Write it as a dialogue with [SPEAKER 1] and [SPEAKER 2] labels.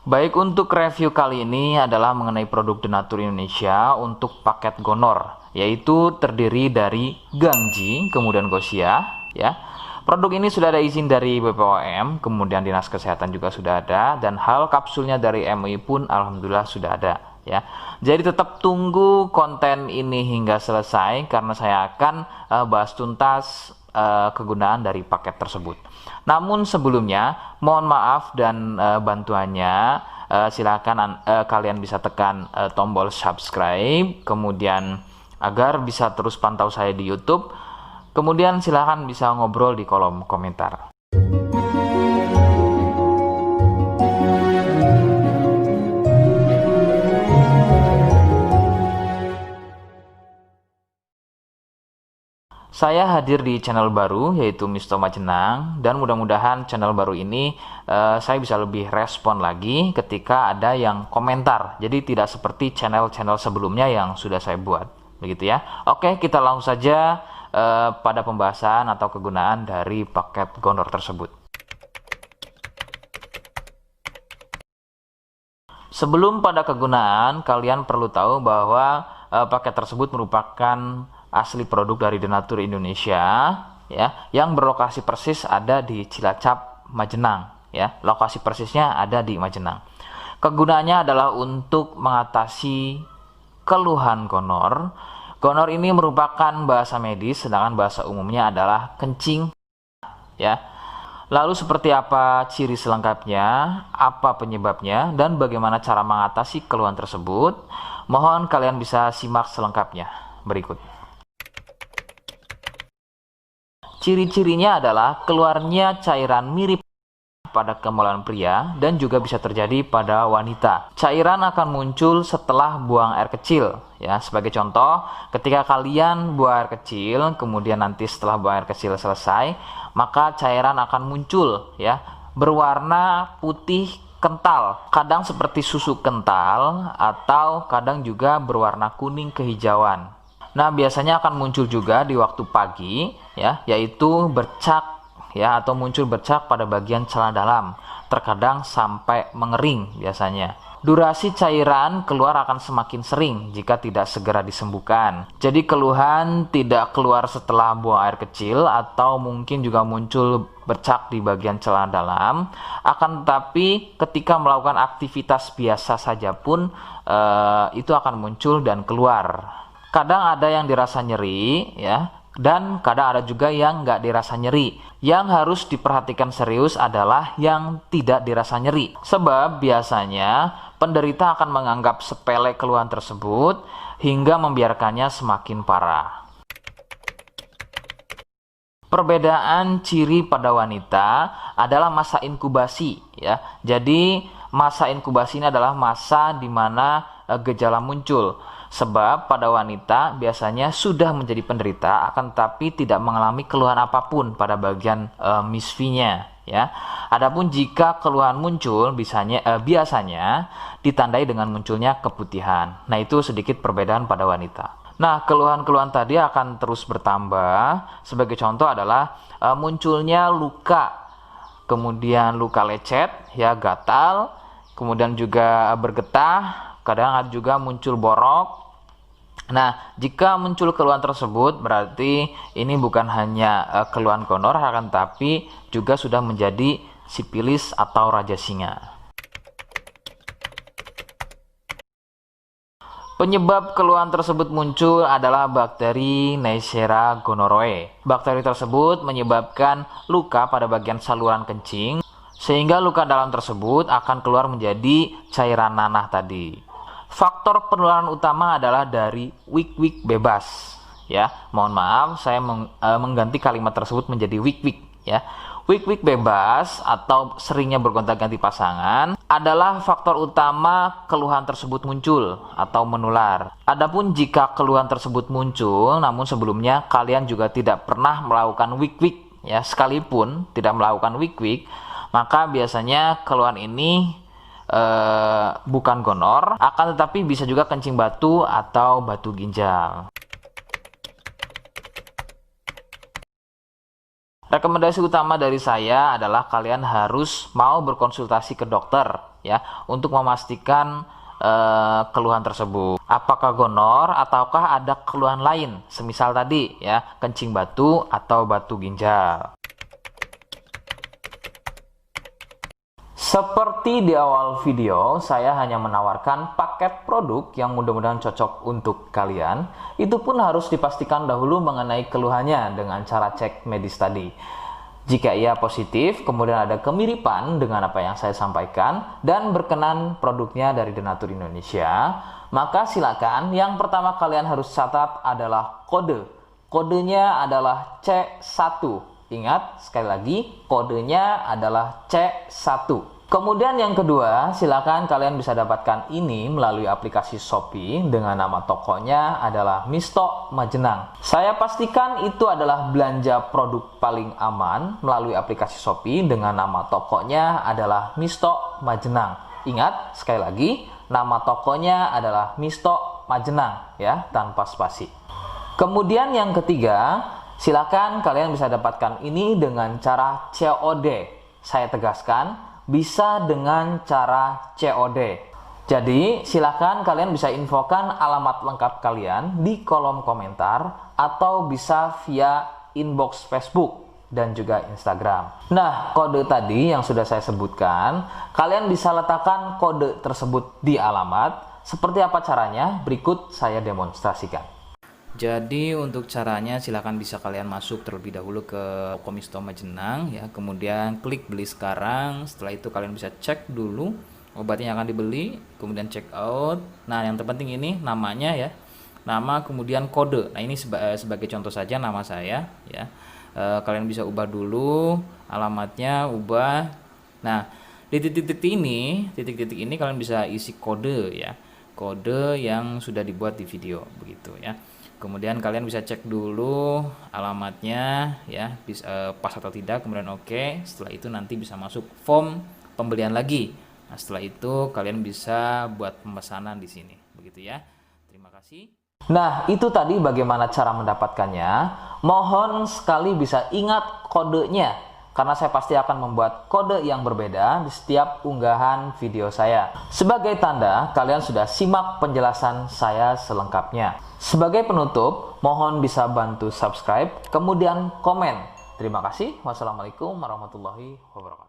[SPEAKER 1] Baik, untuk review kali ini adalah mengenai produk Denatur Indonesia untuk paket Gonor, yaitu terdiri dari Gangji, kemudian Gosia, ya. Produk ini sudah ada izin dari BPOM, kemudian Dinas Kesehatan juga sudah ada, dan hal kapsulnya dari MUI pun alhamdulillah sudah ada, ya. Jadi tetap tunggu konten ini hingga selesai karena saya akan bahas tuntas kegunaan dari paket tersebut. Namun sebelumnya mohon maaf dan bantuannya, silakan kalian bisa tekan tombol subscribe, kemudian agar bisa terus pantau saya di YouTube. Kemudian silakan bisa ngobrol di kolom komentar. Saya hadir di channel baru yaitu Misto Majenang, dan mudah-mudahan channel baru ini saya bisa lebih respon lagi ketika ada yang komentar. Jadi tidak seperti channel-channel sebelumnya yang sudah saya buat, begitu ya. Oke, kita langsung saja pada pembahasan atau kegunaan dari paket Gonor tersebut. Sebelum pada kegunaan, kalian perlu tahu bahwa paket tersebut merupakan asli produk dari Denatur Indonesia, ya, yang berlokasi persis ada di Cilacap, Majenang, ya. Lokasi persisnya ada di Majenang. Kegunaannya adalah untuk mengatasi keluhan gonor. Gonor ini merupakan bahasa medis, sedangkan bahasa umumnya adalah kencing, ya. Lalu seperti apa ciri selengkapnya, apa penyebabnya, dan bagaimana cara mengatasi keluhan tersebut? Mohon kalian bisa simak selengkapnya berikut. Ciri-cirinya adalah keluarnya cairan mirip pada kemaluan pria dan juga bisa terjadi pada wanita. Cairan akan muncul setelah buang air kecil, ya. Sebagai contoh, ketika kalian buang air kecil, kemudian nanti setelah buang air kecil selesai, maka cairan akan muncul, ya, berwarna putih kental, kadang seperti susu kental atau kadang juga berwarna kuning kehijauan. Nah, biasanya akan muncul juga di waktu pagi, ya, yaitu bercak, ya, atau muncul bercak pada bagian celana dalam, terkadang sampai mengering biasanya. Durasi cairan keluar akan semakin sering jika tidak segera disembuhkan. Jadi keluhan tidak keluar setelah buang air kecil atau mungkin juga muncul bercak di bagian celana dalam, akan tetapi ketika melakukan aktivitas biasa saja pun itu akan muncul dan keluar. Kadang ada yang dirasa nyeri, ya, dan kadang ada juga yang nggak dirasa nyeri. Yang harus diperhatikan serius adalah yang tidak dirasa nyeri, sebab biasanya penderita akan menganggap sepele keluhan tersebut hingga membiarkannya semakin parah. Perbedaan ciri pada wanita adalah masa inkubasi, ya. Jadi masa inkubasi ini adalah masa di mana gejala muncul. Sebab pada wanita biasanya sudah menjadi penderita akan tapi tidak mengalami keluhan apapun pada bagian misfinya, ya. Adapun jika keluhan muncul biasanya ditandai dengan munculnya keputihan. Nah, itu sedikit perbedaan pada wanita. Nah, keluhan-keluhan tadi akan terus bertambah. Sebagai contoh adalah munculnya luka, kemudian luka lecet, ya, gatal, kemudian juga bergetah, kadang ada juga muncul borok. Nah, jika muncul keluhan tersebut berarti ini bukan hanya keluhan gonor, akan tapi juga sudah menjadi sipilis atau raja singa. Penyebab keluhan tersebut muncul adalah bakteri Neisseria gonorrhoeae. Bakteri tersebut menyebabkan luka pada bagian saluran kencing, sehingga luka dalam tersebut akan keluar menjadi cairan nanah tadi. Faktor penularan utama adalah dari wik-wik bebas, ya. Mohon maaf, saya mengganti kalimat tersebut menjadi wik-wik, ya. Wik-wik bebas atau seringnya bergonta-ganti pasangan adalah faktor utama keluhan tersebut muncul atau menular. Adapun jika keluhan tersebut muncul namun sebelumnya kalian juga tidak pernah melakukan wik-wik, ya, sekalipun tidak melakukan wik-wik, maka biasanya keluhan ini bukan gonor, akan tetapi bisa juga kencing batu atau batu ginjal. Rekomendasi utama dari saya adalah kalian harus mau berkonsultasi ke dokter, ya untuk memastikan keluhan tersebut. Apakah gonor ataukah ada keluhan lain, semisal tadi ya kencing batu atau batu ginjal. Seperti di awal video, saya hanya menawarkan paket produk yang mudah-mudahan cocok untuk kalian. Itu pun harus dipastikan dahulu mengenai keluhannya dengan cara cek medis tadi. Jika ia positif, kemudian ada kemiripan dengan apa yang saya sampaikan dan berkenan produknya dari Denatur Indonesia, maka silakan yang pertama kalian harus catat adalah kode. Kodenya adalah C1. Ingat, sekali lagi, kodenya adalah C1. Kemudian yang kedua, silakan kalian bisa dapatkan ini melalui aplikasi Shopee dengan nama tokonya adalah Misto Majenang. Saya pastikan itu adalah belanja produk paling aman melalui aplikasi Shopee dengan nama tokonya adalah Misto Majenang. Ingat, sekali lagi, nama tokonya adalah Misto Majenang ya, tanpa spasi. Kemudian yang ketiga, silakan kalian bisa dapatkan ini dengan cara COD. Saya tegaskan, bisa dengan cara COD. Jadi, silakan kalian bisa infokan alamat lengkap kalian di kolom komentar atau bisa via inbox Facebook dan juga Instagram. Nah, kode tadi yang sudah saya sebutkan, kalian bisa letakkan kode tersebut di alamat. Seperti apa caranya? Berikut saya demonstrasikan. Jadi untuk caranya silahkan bisa kalian masuk terlebih dahulu ke toko Misto Majenang ya, kemudian klik beli sekarang. Setelah itu kalian bisa cek dulu obatnya yang akan dibeli, kemudian check out. Nah yang terpenting ini namanya ya, nama kemudian kode. Nah ini sebagai contoh saja nama saya ya. Kalian bisa ubah dulu alamatnya, ubah. Nah di titik-titik ini kalian bisa isi kode ya, kode yang sudah dibuat di video begitu ya. Kemudian kalian bisa cek dulu alamatnya ya, pas atau tidak, kemudian oke. Setelah itu nanti bisa masuk form pembelian lagi. Nah, setelah itu kalian bisa buat pemesanan di sini. Begitu ya. Terima kasih. Nah, itu tadi bagaimana cara mendapatkannya. Mohon sekali bisa ingat kodenya, karena saya pasti akan membuat kode yang berbeda di setiap unggahan video saya. Sebagai tanda, kalian sudah simak penjelasan saya selengkapnya. Sebagai penutup, mohon bisa bantu subscribe, kemudian komen. Terima kasih. Wassalamualaikum warahmatullahi wabarakatuh.